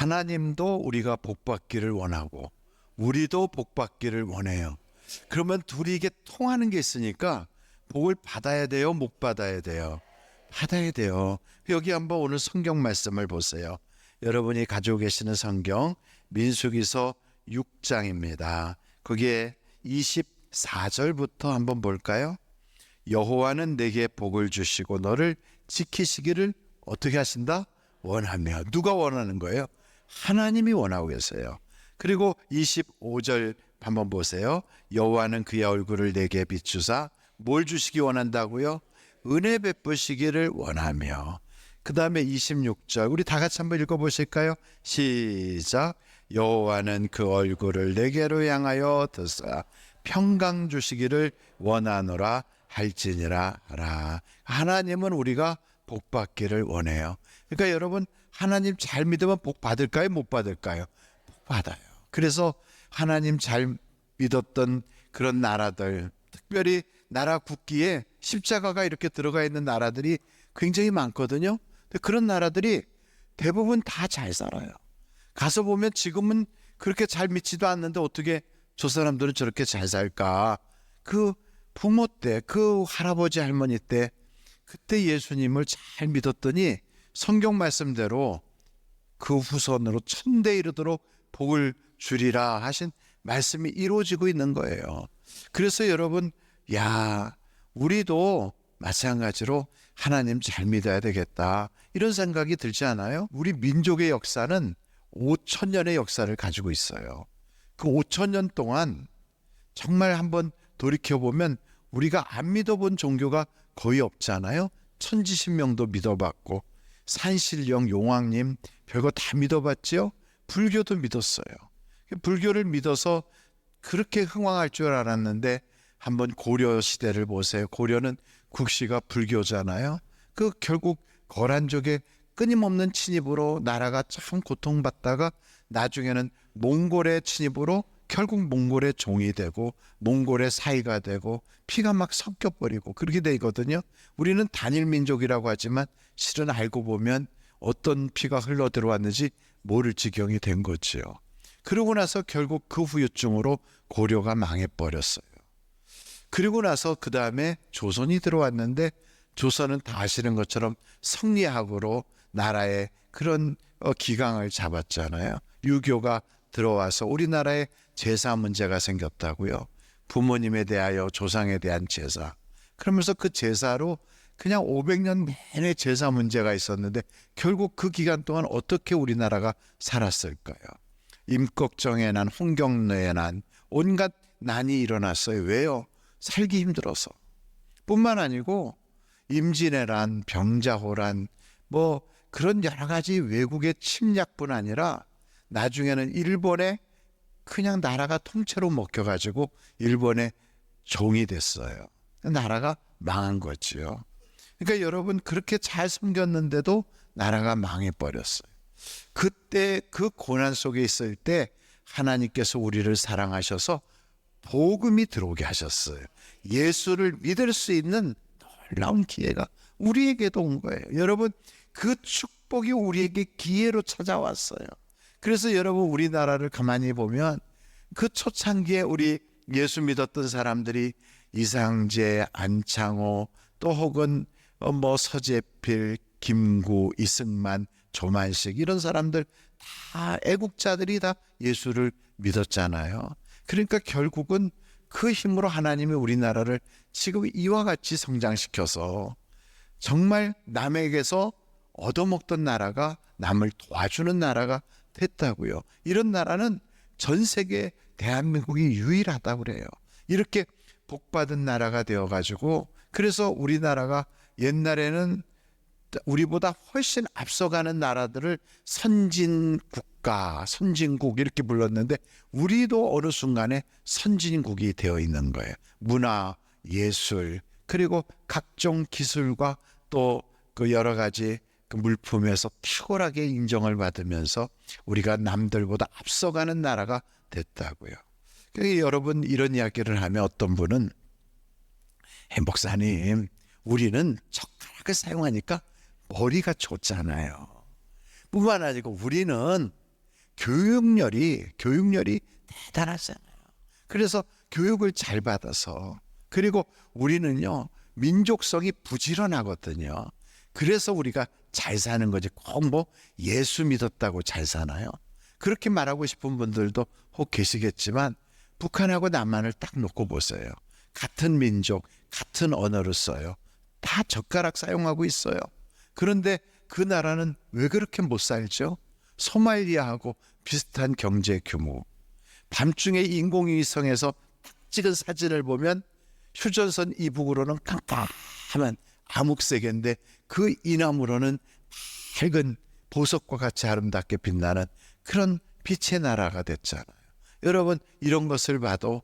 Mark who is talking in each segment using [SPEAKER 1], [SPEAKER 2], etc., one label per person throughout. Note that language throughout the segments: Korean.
[SPEAKER 1] 하나님도 우리가 복받기를 원하고 우리도 복받기를 원해요. 그러면 둘이 이게 통하는 게 있으니까 복을 받아야 돼요? 못 받아야 돼요? 받아야 돼요. 여기 한번 오늘 성경 말씀을 보세요. 여러분이 가지고 계시는 성경 민수기서 6장입니다. 거기에 24절부터 한번 볼까요? 여호와는 내게 복을 주시고 너를 지키시기를 어떻게 하신다? 원하며. 누가 원하는 거예요? 하나님이 원하고 계세요. 그리고 25절 한번 보세요. 여호와는 그의 얼굴을 내게 비추사 뭘 주시기 원한다고요? 은혜 베푸시기를 원하며. 그 다음에 26절 우리 다 같이 한번 읽어보실까요? 시작. 여호와는 그 얼굴을 내게로 향하여 드사 평강 주시기를 원하노라 할지니라 하라. 하나님은 우리가 복 받기를 원해요. 그러니까 여러분 하나님 잘 믿으면 복 받을까요? 못 받을까요? 복 받아요. 그래서 하나님 잘 믿었던 그런 나라들, 특별히 나라 국기에 십자가가 이렇게 들어가 있는 나라들이 굉장히 많거든요. 근데 그런 나라들이 대부분 다 잘 살아요. 가서 보면 지금은 그렇게 잘 믿지도 않는데 어떻게 저 사람들은 저렇게 잘 살까? 그 부모 때, 그 할아버지 할머니 때 그때 예수님을 잘 믿었더니 성경 말씀대로 그 후손으로 천대 이르도록 복을 주리라 하신 말씀이 이루어지고 있는 거예요. 그래서 여러분, 우리도 마찬가지로 하나님 잘 믿어야 되겠다 이런 생각이 들지 않아요? 우리 민족의 역사는 5,000년의 역사를 가지고 있어요. 그 5,000년 동안 정말 한번 돌이켜보면 우리가 안 믿어본 종교가 거의 없잖아요. 천지신명도 믿어봤고 산신령, 용왕님 별거 다 믿어봤지요. 불교도 믿었어요. 불교를 믿어서 그렇게 흥왕할 줄 알았는데 한번 고려 시대를 보세요. 고려는 국시가 불교잖아요. 그 결국 거란족의 끊임없는 침입으로 나라가 참 고통받다가 나중에는 몽골의 침입으로 결국 몽골의 종이 되고 몽골의 사이가 되고 피가 막 섞여버리고 그렇게 되거든요. 우리는 단일 민족이라고 하지만 실은 알고 보면 어떤 피가 흘러 들어왔는지 모를 지경이 된 거지요. 그러고 나서 결국 그 후유증으로 고려가 망해버렸어요. 그리고 나서 그 다음에 조선이 들어왔는데 조선은 다 아시는 것처럼 성리학으로 나라의 그런 기강을 잡았잖아요. 유교가 들어와서 우리나라에 제사 문제가 생겼다고요. 부모님에 대하여 조상에 대한 제사. 그러면서 그 제사로 그냥 500년 내내 제사 문제가 있었는데 결국 그 기간 동안 어떻게 우리나라가 살았을까요? 임꺽정의 난, 홍경래의 난, 온갖 난이 일어났어요. 왜요? 살기 힘들어서. 뿐만 아니고 임진왜란, 병자호란 뭐 그런 여러 가지 외국의 침략뿐 아니라 나중에는 일본에 그냥 나라가 통째로 먹혀가지고 일본의 종이 됐어요. 나라가 망한 거지요. 그러니까 여러분 그렇게 잘 숨겼는데도 나라가 망해버렸어요. 그때 그 고난 속에 있을 때 하나님께서 우리를 사랑하셔서 복음이 들어오게 하셨어요. 예수를 믿을 수 있는 놀라운 기회가 우리에게도 온 거예요. 여러분 그 축복이 우리에게 기회로 찾아왔어요. 그래서 여러분 우리나라를 가만히 보면 그 초창기에 우리 예수 믿었던 사람들이 이상재, 안창호 또 혹은 뭐 서재필, 김구, 이승만, 조만식 이런 사람들 다 애국자들이 다 예수를 믿었잖아요. 그러니까 결국은 그 힘으로 하나님이 우리나라를 지금 이와 같이 성장시켜서 정말 남에게서 얻어먹던 나라가 남을 도와주는 나라가 됐다고요. 이런 나라는 전 세계 대한민국이 유일하다고 그래요. 이렇게 복받은 나라가 되어가지고 그래서 우리나라가 옛날에는 우리보다 훨씬 앞서가는 나라들을 선진국가, 선진국 이렇게 불렀는데 우리도 어느 순간에 선진국이 되어 있는 거예요. 문화, 예술, 그리고 각종 기술과 또 그 여러 가지 그 물품에서 탁월하게 인정을 받으면서 우리가 남들보다 앞서가는 나라가 됐다고요. 그러니까 여러분 이런 이야기를 하면 어떤 분은 목사님 우리는 젓가락을 사용하니까 머리가 좋잖아요. 뿐만 아니고 우리는 교육열이 대단하잖아요. 그래서 교육을 잘 받아서, 그리고 우리는요 민족성이 부지런하거든요. 그래서 우리가 잘 사는 거지 꼭 뭐 예수 믿었다고 잘 사나요? 그렇게 말하고 싶은 분들도 혹 계시겠지만 북한하고 남한을 딱 놓고 보세요. 같은 민족, 같은 언어를 써요. 다 젓가락 사용하고 있어요. 그런데 그 나라는 왜 그렇게 못 살죠? 소말리아하고 비슷한 경제 규모. 밤중에 인공위성에서 딱 찍은 사진을 보면 휴전선 이북으로는 깜깜한 암흑색인데 그 이남으로는 밝은 보석과 같이 아름답게 빛나는 그런 빛의 나라가 됐잖아요. 여러분, 이런 것을 봐도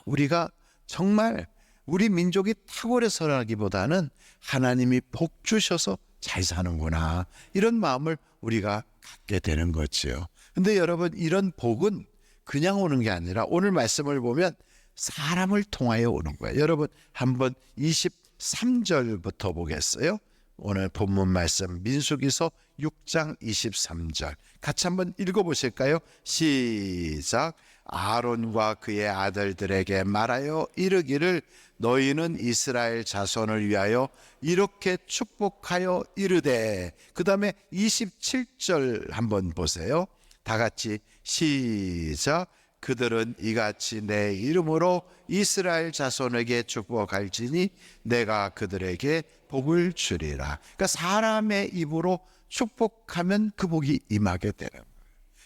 [SPEAKER 1] 우리가 정말 우리 민족이 탁월해서라기보다는 하나님이 복 주셔서 잘 사는구나, 이런 마음을 우리가 갖게 되는 거지요. 근데 여러분, 이런 복은 그냥 오는 게 아니라 오늘 말씀을 보면 사람을 통하여 오는 거예요. 여러분, 한번 23절부터 보겠어요. 오늘 본문 말씀 민수기서 6장 23절 같이 한번 읽어보실까요? 시작. 아론과 그의 아들들에게 말하여 이르기를 너희는 이스라엘 자손을 위하여 이렇게 축복하여 이르되, 그 다음에 27절 한번 보세요. 다 같이 시작. 그들은 이같이 내 이름으로 이스라엘 자손에게 축복할지니 내가 그들에게 복을 주리라. 그러니까 사람의 입으로 축복하면 그 복이 임하게 되는 거예요.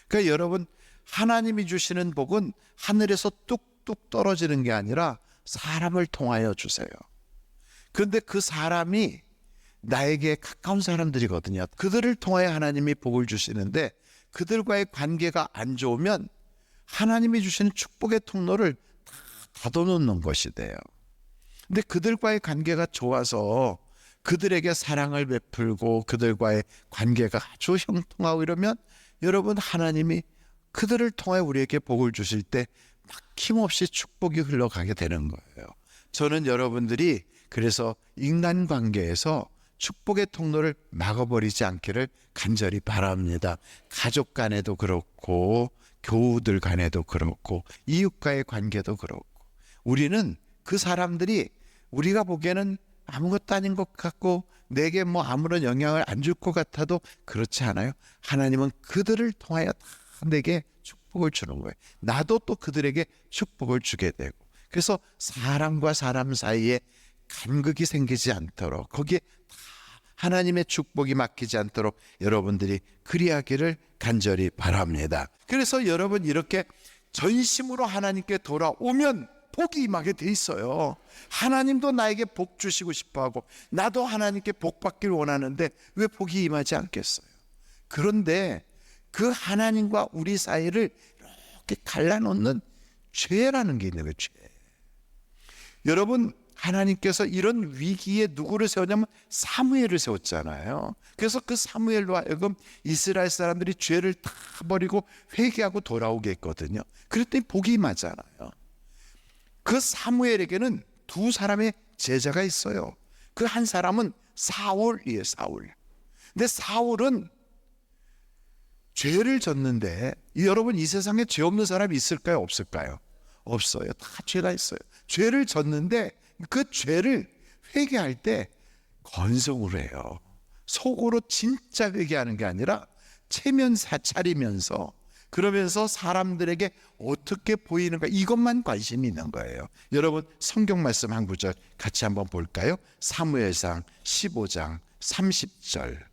[SPEAKER 1] 그러니까 여러분, 하나님이 주시는 복은 하늘에서 뚝뚝 떨어지는 게 아니라 사람을 통하여 주세요. 그런데 그 사람이 나에게 가까운 사람들이거든요. 그들을 통하여 하나님이 복을 주시는데 그들과의 관계가 안 좋으면 하나님이 주시는 축복의 통로를 다 닫아놓는 것이 돼요. 근데 그들과의 관계가 좋아서 그들에게 사랑을 베풀고 그들과의 관계가 아주 형통하고 이러면 여러분, 하나님이 그들을 통해 우리에게 복을 주실 때 막힘없이 축복이 흘러가게 되는 거예요. 저는 여러분들이 그래서 인간관계에서 축복의 통로를 막아버리지 않기를 간절히 바랍니다. 가족 간에도 그렇고 교우들 간에도 그렇고 이웃과의 관계도 그렇고, 우리는 그 사람들이 우리가 보기에는 아무것도 아닌 것 같고 내게 뭐 아무런 영향을 안 줄 것 같아도 그렇지 않아요. 하나님은 그들을 통하여 다 내게 축복을 주는 거예요. 나도 또 그들에게 축복을 주게 되고, 그래서 사람과 사람 사이에 간극이 생기지 않도록, 거기에 다 하나님의 축복이 막히지 않도록 여러분들이 그리하기를 간절히 바랍니다. 그래서 여러분, 이렇게 전심으로 하나님께 돌아오면 복이 임하게 돼 있어요. 하나님도 나에게 복 주시고 싶어하고 나도 하나님께 복 받길 원하는데 왜 복이 임하지 않겠어요? 그런데 그 하나님과 우리 사이를 이렇게 갈라놓는 죄라는 게 있는 거예요. 죄. 여러분, 하나님께서 이런 위기에 누구를 세웠냐면 사무엘을 세웠잖아요. 그래서 그 사무엘로 하여금 이스라엘 사람들이 죄를 다 버리고 회개하고 돌아오게 했거든요. 그랬더니 복이 임하잖아요. 그 사무엘에게는 두 사람의 제자가 있어요. 그 한 사람은 사울이에요. 사울. 근데 사울은 죄를 졌는데, 여러분, 이 세상에 죄 없는 사람이 있을까요? 없을까요? 없어요. 다 죄가 있어요. 죄를 졌는데 그 죄를 회개할 때 건성으로 해요. 속으로 진짜 회개하는 게 아니라 체면 차리면서, 그러면서 사람들에게 어떻게 보이는가, 이것만 관심이 있는 거예요. 여러분, 성경 말씀 한 구절 같이 한번 볼까요? 사무엘상 15장 30절.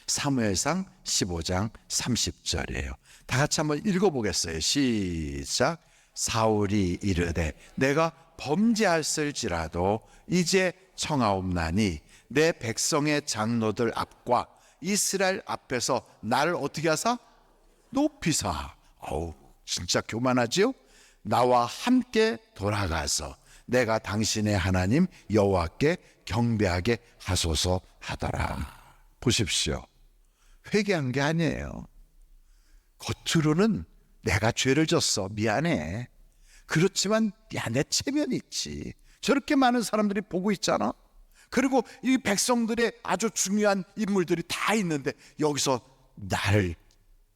[SPEAKER 1] 사무엘상 15장 30절이에요. 다 같이 한번 읽어보겠어요. 시작. 사울이 이르되 내가 범죄할을지라도 이제 청하옵나니 내 백성의 장로들 앞과 이스라엘 앞에서 나를 어떻게 하사? 높이사. 어우, 진짜 교만하지요? 나와 함께 돌아가서 내가 당신의 하나님 여호와께 경배하게 하소서 하더라. 보십시오. 회개한 게 아니에요. 겉으로는 내가 죄를 졌어, 미안해. 그렇지만 내 체면이 있지. 저렇게 많은 사람들이 보고 있잖아. 그리고 이 백성들의 아주 중요한 인물들이 다 있는데 여기서 나를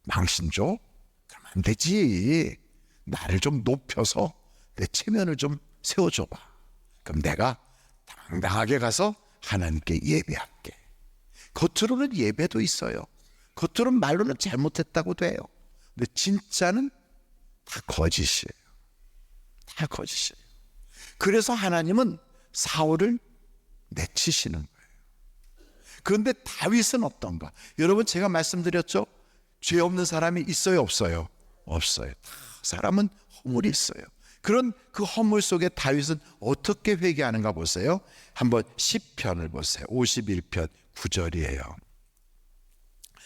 [SPEAKER 1] 망신 줘? 그럼 안 되지. 나를 좀 높여서 내 체면을 좀 세워줘봐. 그럼 내가 당당하게 가서 하나님께 예배할게. 겉으로는 예배도 있어요. 겉으로는 말로는 잘못했다고도 해요. 근데 진짜는 다 거짓이에요. 다 거짓이에요. 그래서 하나님은 사울을 내치시는 거예요. 그런데 다윗은 어떤가? 여러분, 제가 말씀드렸죠? 죄 없는 사람이 있어요, 없어요? 없어요. 다 사람은 허물이 있어요. 그런 그 허물 속에 다윗은 어떻게 회개하는가 보세요. 한번 시편을 보세요. 51편 9절이에요.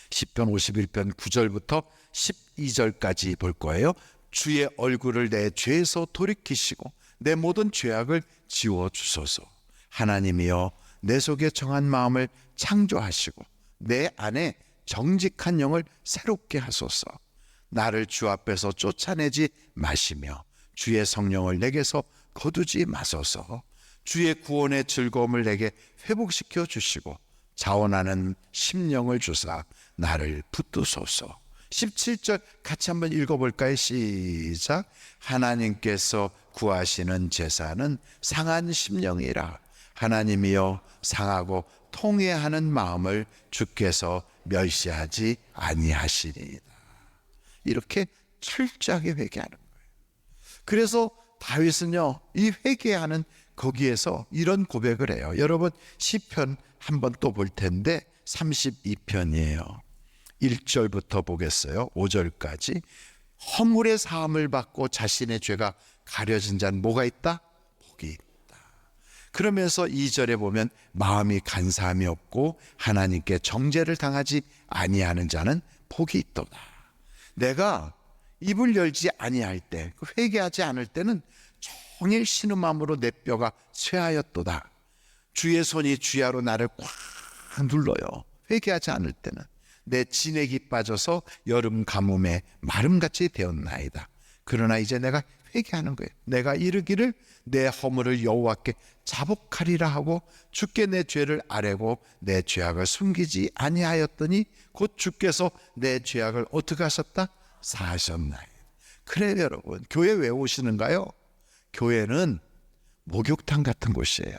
[SPEAKER 1] 시편 51편 9절부터 12절까지 볼 거예요. 주의 얼굴을 내 죄에서 돌이키시고 내 모든 죄악을 지워주소서. 하나님이여, 내 속에 정한 마음을 창조하시고 내 안에 정직한 영을 새롭게 하소서. 나를 주 앞에서 쫓아내지 마시며 주의 성령을 내게서 거두지 마소서. 주의 구원의 즐거움을 내게 회복시켜 주시고 자원하는 심령을 주사 나를 붙드소서. 17절 같이 한번 읽어볼까요? 시작. 하나님께서 구하시는 제사는 상한 심령이라. 하나님이여, 상하고 통회하는 마음을 주께서 멸시하지 아니하시니이다. 이렇게 철저하게 회개하는 거예요. 그래서 다윗은요, 이 회개하는 거기에서 이런 고백을 해요. 여러분, 시편 한번 또 볼 텐데 32편이에요. 1절부터 보겠어요. 5절까지. 허물의 사함을 받고 자신의 죄가 가려진 자는 뭐가 있다? 복이 있다. 그러면서 2절에 보면 마음이 간사함이 없고 하나님께 정죄를 당하지 아니하는 자는 복이 있도다. 내가 입을 열지 아니할 때, 회개하지 않을 때는 종일 신음함으로 내 뼈가 쇠하였도다. 주의 손이 주야로 나를 꽉 눌러요. 회개하지 않을 때는 내 진액이 빠져서 여름 가뭄에 마름같이 되었나이다. 그러나 이제 내가 회개하는 거예요. 내가 이르기를 내 허물을 여호와께 자복하리라 하고 주께 내 죄를 아뢰고 내 죄악을 숨기지 아니하였더니 곧 주께서 내 죄악을 어떻게 하셨다? 사하셨나이다. 그래, 여러분, 교회 왜 오시는가요? 교회는 목욕탕 같은 곳이에요.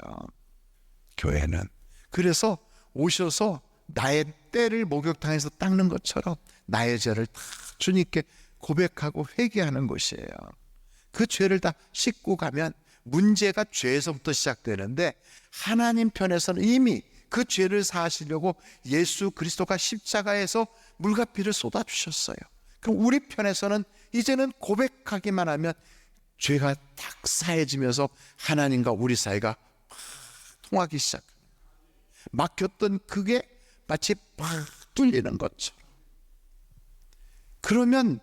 [SPEAKER 1] 교회는. 그래서 오셔서 나의 때를 목욕탕에서 닦는 것처럼 나의 죄를 다 주님께 고백하고 회개하는 곳이에요. 그 죄를 다 씻고 가면 문제가 죄에서부터 시작되는데, 하나님 편에서는 이미 그 죄를 사하시려고 예수 그리스도가 십자가에서 물과 피를 쏟아주셨어요. 그럼 우리 편에서는 이제는 고백하기만 하면 죄가 딱 사해지면서 하나님과 우리 사이가 통하기 시작합니다. 막혔던 그게 마치 팍 뚫리는 것처럼. 그러면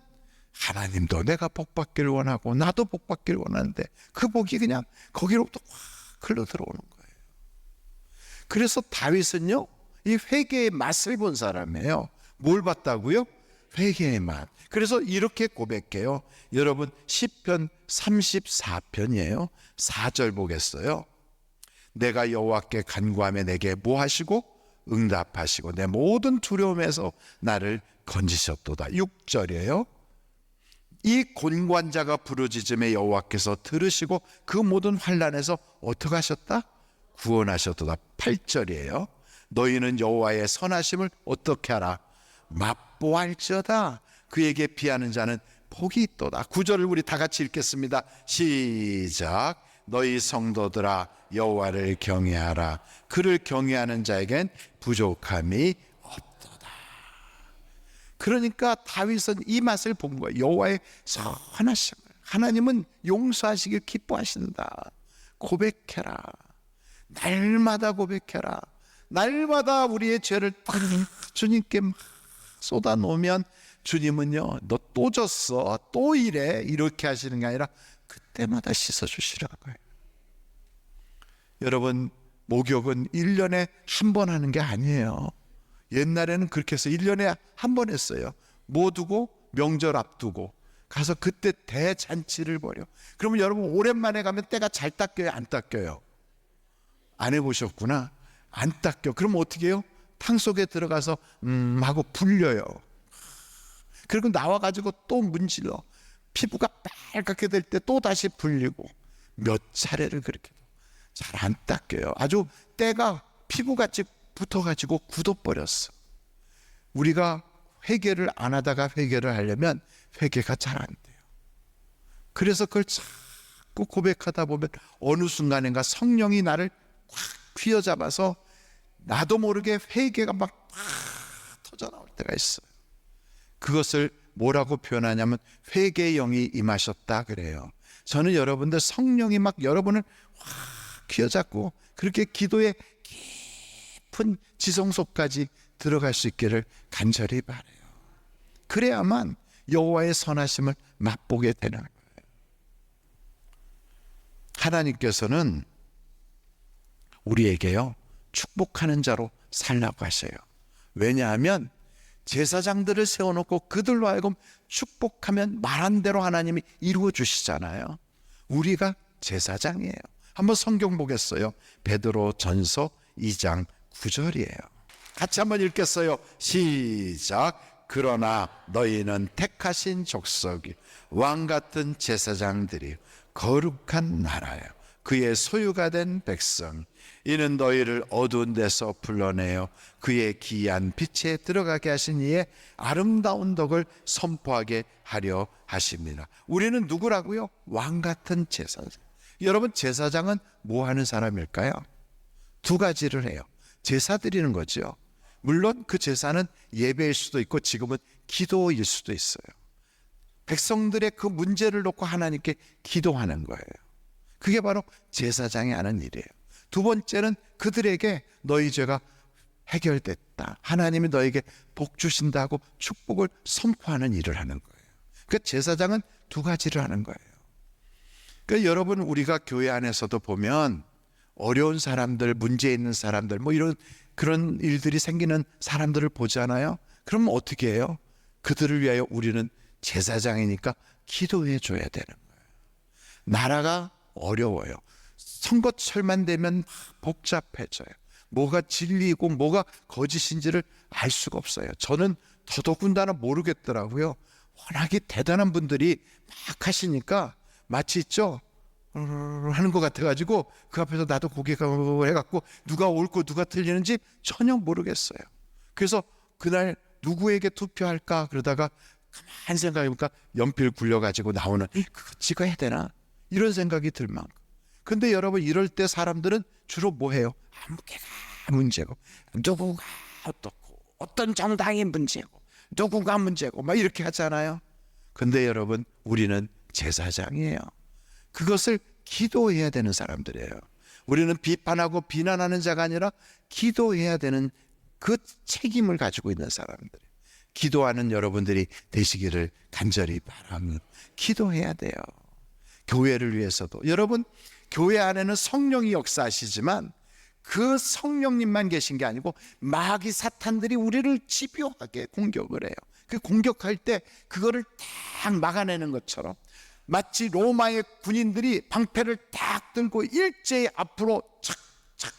[SPEAKER 1] 하나님도 내가 복 받기를 원하고 나도 복 받기를 원하는데 그 복이 그냥 거기로부터 확 흘러 들어오는 거예요. 그래서 다윗은요, 이 회개의 맛을 본 사람이에요. 뭘 봤다고요? 회개의 맛. 그래서 이렇게 고백해요. 여러분, 시편 34편이에요. 4절 보겠어요. 내가 여호와께 간구하며 내게 뭐 하시고 응답하시고 내 모든 두려움에서 나를 건지셨도다. 6절이에요. 이 곤관자가 부르짖음에 여호와께서 들으시고 그 모든 환난에서 어떻게 하셨다? 구원하셨도다. 8절이에요. 너희는 여호와의 선하심을 어떻게 하라? 맛보알지어다. 그에게 피하는 자는 복이 있도다. 9절을 우리 다 같이 읽겠습니다. 시작. 너희 성도들아 여호와를 경외하라. 그를 경외하는 자에겐 부족함이 없도다. 그러니까 다윗은 이 맛을 본 거예요. 여호와의 선하심을. 하나님은 용서하시길 기뻐하신다. 고백해라. 날마다 고백해라. 날마다 우리의 죄를 딱 주님께 쏟아놓으면 주님은요, 너 또 졌어, 또 이래, 이렇게 하시는 게 아니라 그때마다 씻어주시라고요. 여러분, 목욕은 1년에 한 번 하는 게 아니에요. 옛날에는 그렇게 해서 1년에 한 번 했어요. 뭐 두고? 명절 앞두고 가서 그때 대잔치를 벌여. 그러면 여러분, 오랜만에 가면 때가 잘 닦여요, 안 닦여요? 안 해보셨구나. 안 닦여. 그럼 어떻게 해요? 탕 속에 들어가서 하고 불려요. 그리고 나와가지고 또 문질러 피부가 빨갛게 될 때 또 다시 불리고 몇 차례를 그렇게 잘 안 닦여요. 아주 때가 피부같이 붙어가지고 굳어버렸어. 우리가 회개를 안 하다가 회개를 하려면 회개가 잘 안 돼요. 그래서 그걸 자꾸 고백하다 보면 어느 순간인가 성령이 나를 꽉 휘어잡아서 나도 모르게 회개가 막 터져나올 때가 있어요. 그것을 뭐라고 표현하냐면 회개의 영이 임하셨다 그래요. 저는 여러분들 성령이 막 여러분을 확 휘어잡고 그렇게 기도의 깊은 지성소까지 들어갈 수 있기를 간절히 바라요. 그래야만 여호와의 선하심을 맛보게 되는 거예요. 하나님께서는 우리에게요 축복하는 자로 살라고 하셔요. 왜냐하면 제사장들을 세워놓고 그들로 하여금 축복하면 말한 대로 하나님이 이루어 주시잖아요. 우리가 제사장이에요. 한번 성경 보겠어요. 베드로 전서 2장 9절이에요. 같이 한번 읽겠어요. 시작. 그러나 너희는 택하신 족속이 왕같은 제사장들이 거룩한 나라요 그의 소유가 된 백성 이는 너희를 어두운 데서 불러내어 그의 기이한 빛에 들어가게 하신 이의 아름다운 덕을 선포하게 하려 하십니다. 우리는 누구라고요? 왕같은 제사장. 여러분 제사장은 뭐 하는 사람일까요? 두 가지를 해요. 제사 드리는 거죠. 물론 그 제사는 예배일 수도 있고 지금은 기도일 수도 있어요. 백성들의 그 문제를 놓고 하나님께 기도하는 거예요. 그게 바로 제사장이 하는 일이에요. 두 번째는 그들에게 너희 죄가 해결됐다. 하나님이 너에게 복 주신다고 축복을 선포하는 일을 하는 거예요. 그러니까 제사장은 두 가지를 하는 거예요. 그러니까 여러분 우리가 교회 안에서도 보면 어려운 사람들, 문제 있는 사람들 뭐 이런 그런 일들이 생기는 사람들을 보잖아요. 그럼 어떻게 해요? 그들을 위하여 우리는 제사장이니까 기도해 줘야 되는 거예요. 나라가 어려워요. 선거철만 되면 복잡해져요. 뭐가 진리이고 뭐가 거짓인지를 알 수가 없어요. 저는 더더군다나 모르겠더라고요. 워낙에 대단한 분들이 막 하시니까 마치 있죠? 하는 것 같아가지고 그 앞에서 나도 고개가 해갖고 누가 옳고 누가 틀리는지 전혀 모르겠어요. 그래서 그날 누구에게 투표할까 그러다가 가만히 생각해보니까 연필 굴려가지고 나오는 그거 찍어야 되나 이런 생각이 들 만큼. 근데 여러분 이럴 때 사람들은 주로 뭐 해요? 아무개가 문제고 누구가 어떻고 어떤 정당이 문제고 누구가 문제고 막 이렇게 하잖아요. 근데 여러분 우리는 제사장이에요. 그것을 기도해야 되는 사람들이에요. 우리는 비판하고 비난하는 자가 아니라 기도해야 되는 그 책임을 가지고 있는 사람들이에요. 기도하는 여러분들이 되시기를 간절히 바랍니다. 기도해야 돼요. 교회를 위해서도. 여러분 교회 안에는 성령이 역사하시지만 그 성령님만 계신 게 아니고 마귀 사탄들이 우리를 집요하게 공격을 해요. 그 공격할 때 그거를 딱 막아내는 것처럼 마치 로마의 군인들이 방패를 딱 들고 일제히 앞으로 착착착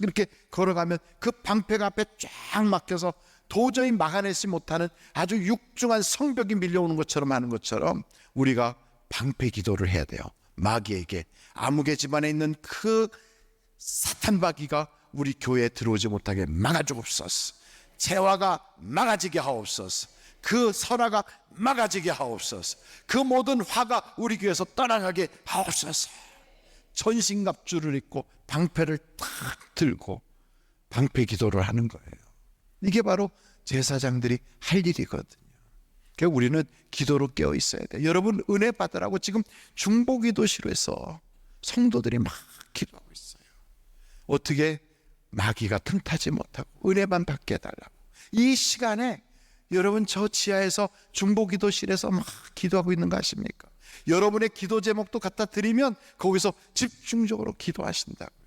[SPEAKER 1] 이렇게 걸어가면 그 방패가 앞에 쫙 막혀서 도저히 막아내지 못하는 아주 육중한 성벽이 밀려오는 것처럼 하는 것처럼 우리가 방패 기도를 해야 돼요. 마귀에게 아무개 집안에 있는 그 사탄 마귀가 우리 교회에 들어오지 못하게 막아주옵소서. 재화가 막아지게 하옵소서. 그 설화가 막아지게 하옵소서. 그 모든 화가 우리 교회에서 떠나가게 하옵소서. 전신갑주를 입고 방패를 탁 들고 방패 기도를 하는 거예요. 이게 바로 제사장들이 할 일이거든요. 그러니까 우리는 기도로 깨어 있어야 돼요. 여러분 은혜 받으라고 지금 중보기도실에서 성도들이 막 기도하고 있어요. 어떻게 마귀가 틈타지 못하고 은혜만 받게 해달라고. 이 시간에 여러분 저 지하에서 중보기도실에서 막 기도하고 있는 거 아십니까? 여러분의 기도 제목도 갖다 드리면 거기서 집중적으로 기도하신다고요.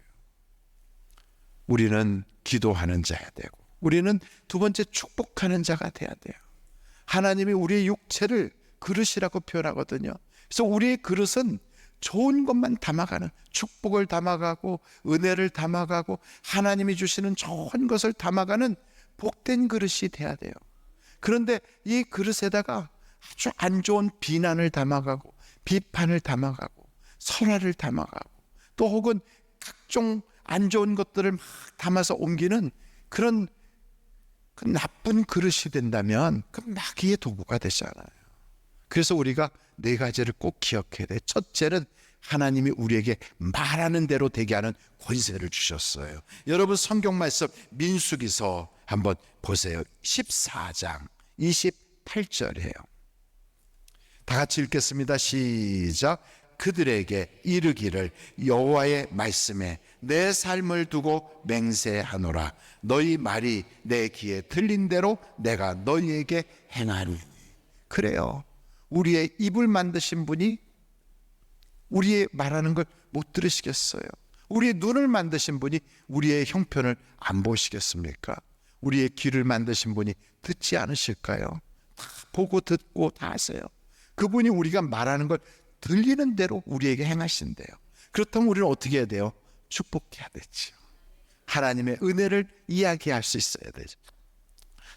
[SPEAKER 1] 우리는 기도하는 자야 되고 우리는 두 번째 축복하는 자가 돼야 돼요. 하나님이 우리의 육체를 그릇이라고 표현하거든요. 그래서 우리의 그릇은 좋은 것만 담아가는, 축복을 담아가고 은혜를 담아가고 하나님이 주시는 좋은 것을 담아가는 복된 그릇이 돼야 돼요. 그런데 이 그릇에다가 아주 안 좋은 비난을 담아가고 비판을 담아가고 설화를 담아가고 또 혹은 각종 안 좋은 것들을 막 담아서 옮기는 그런 그 나쁜 그릇이 된다면 그 마귀의 도구가 되잖아요. 그래서 우리가 네 가지를 꼭 기억해야 돼. 첫째는 하나님이 우리에게 말하는 대로 되게 하는 권세를 주셨어요. 여러분 성경 말씀 민수기서 한번 보세요. 14장 28절이에요. 다 같이 읽겠습니다. 시작. 그들에게 이르기를 여호와의 말씀에 내 삶을 두고 맹세하노라. 너희 말이 내 귀에 들린 대로 내가 너희에게 행하리. 그래요. 우리의 입을 만드신 분이 우리의 말하는 걸 못 들으시겠어요? 우리의 눈을 만드신 분이 우리의 형편을 안 보시겠습니까? 우리의 귀를 만드신 분이 듣지 않으실까요? 다 보고 듣고 다 하세요. 그분이 우리가 말하는 걸 들리는 대로 우리에게 행하신대요. 그렇다면 우리는 어떻게 해야 돼요? 축복해야 되죠. 하나님의 은혜를 이야기할 수 있어야 되죠.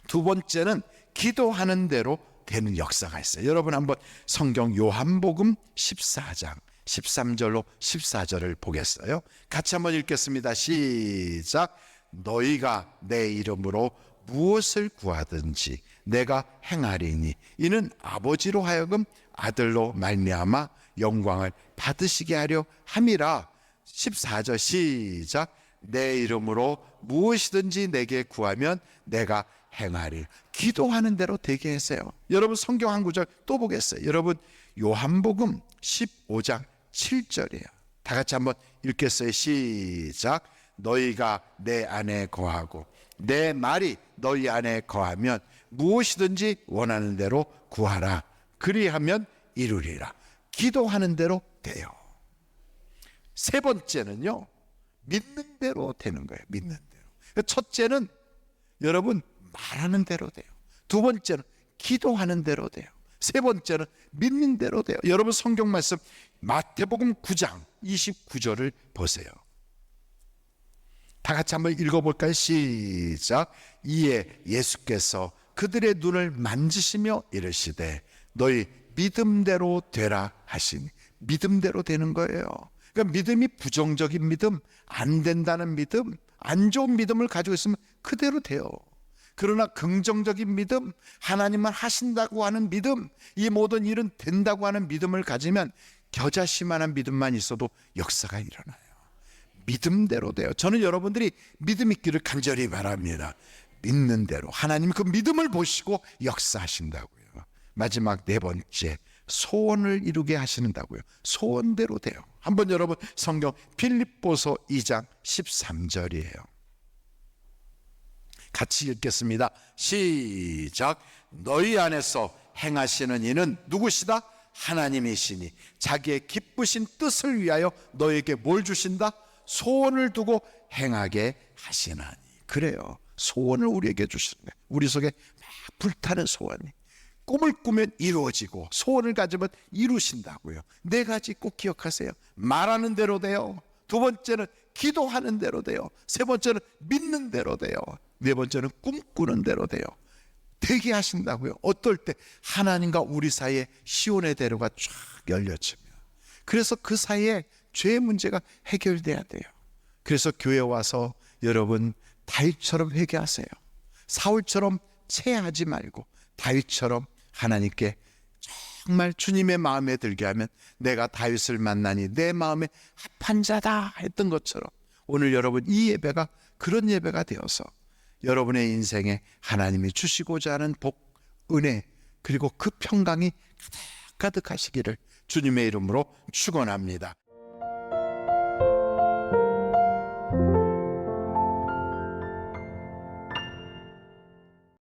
[SPEAKER 1] 두 번째는 기도하는 대로 되는 역사가 있어요. 여러분 한번 성경 요한복음 14장 13절로 14절을 보겠어요. 같이 한번 읽겠습니다. 시작. 너희가 내 이름으로 무엇을 구하든지 내가 행하리니 이는 아버지로 하여금 아들로 말미암아 영광을 받으시게 하려 함이라. 14절 시작. 내 이름으로 무엇이든지 내게 구하면 내가 행하리. 기도하는 대로 되게 하세요. 여러분 성경 한 구절 또 보겠어요. 여러분 요한복음 15장 7절이에요. 다 같이 한번 읽겠어요. 시작. 너희가 내 안에 거하고 내 말이 너희 안에 거하면 무엇이든지 원하는 대로 구하라. 그리하면 이루리라. 기도하는 대로 돼요. 세 번째는요, 믿는 대로 되는 거예요. 믿는 대로. 첫째는 여러분 말하는 대로 돼요. 두 번째는 기도하는 대로 돼요. 세 번째는 믿는 대로 돼요. 여러분 성경 말씀 마태복음 9장 29절을 보세요. 다 같이 한번 읽어볼까요? 시작. 이에 예수께서 그들의 눈을 만지시며 이르시되 너희 믿음대로 되라 하시니. 믿음대로 되는 거예요. 그러니까 믿음이 부정적인 믿음, 안 된다는 믿음, 안 좋은 믿음을 가지고 있으면 그대로 돼요. 그러나 긍정적인 믿음, 하나님만 하신다고 하는 믿음, 이 모든 일은 된다고 하는 믿음을 가지면 겨자씨만한 믿음만 있어도 역사가 일어나요. 믿음대로 돼요. 저는 여러분들이 믿음 있기를 간절히 바랍니다. 믿는 대로 하나님이 그 믿음을 보시고 역사하신다고요. 마지막 네 번째, 소원을 이루게 하시는다고요. 소원대로 돼요. 한번 여러분 성경 빌립보서 2장 13절이에요. 같이 읽겠습니다. 시작. 너희 안에서 행하시는 이는 누구시다? 하나님이시니 자기의 기쁘신 뜻을 위하여 너에게 뭘 주신다? 소원을 두고 행하게 하시나니. 그래요. 소원을 우리에게 주시는 거예요. 우리 속에 막 불타는 소원이. 꿈을 꾸면 이루어지고 소원을 가지면 이루신다고요. 네 가지 꼭 기억하세요. 말하는 대로 돼요. 두 번째는 기도하는 대로 돼요. 세 번째는 믿는 대로 돼요. 네 번째는 꿈꾸는 대로 돼요. 되게 하신다고요. 어떨 때 하나님과 우리 사이에 시온의 대로가 쫙 열려지며, 그래서 그 사이에 죄의 문제가 해결돼야 돼요. 그래서 교회 와서 여러분 다윗처럼 회개하세요. 사울처럼 체하지 말고 다윗처럼 하나님께 정말 주님의 마음에 들게 하면 내가 다윗을 만나니 내 마음에 합한 자다 했던 것처럼 오늘 여러분 이 예배가 그런 예배가 되어서 여러분의 인생에 하나님이 주시고자 하는 복, 은혜, 그리고 그 평강이 가득가득하시기를 주님의 이름으로 축원합니다.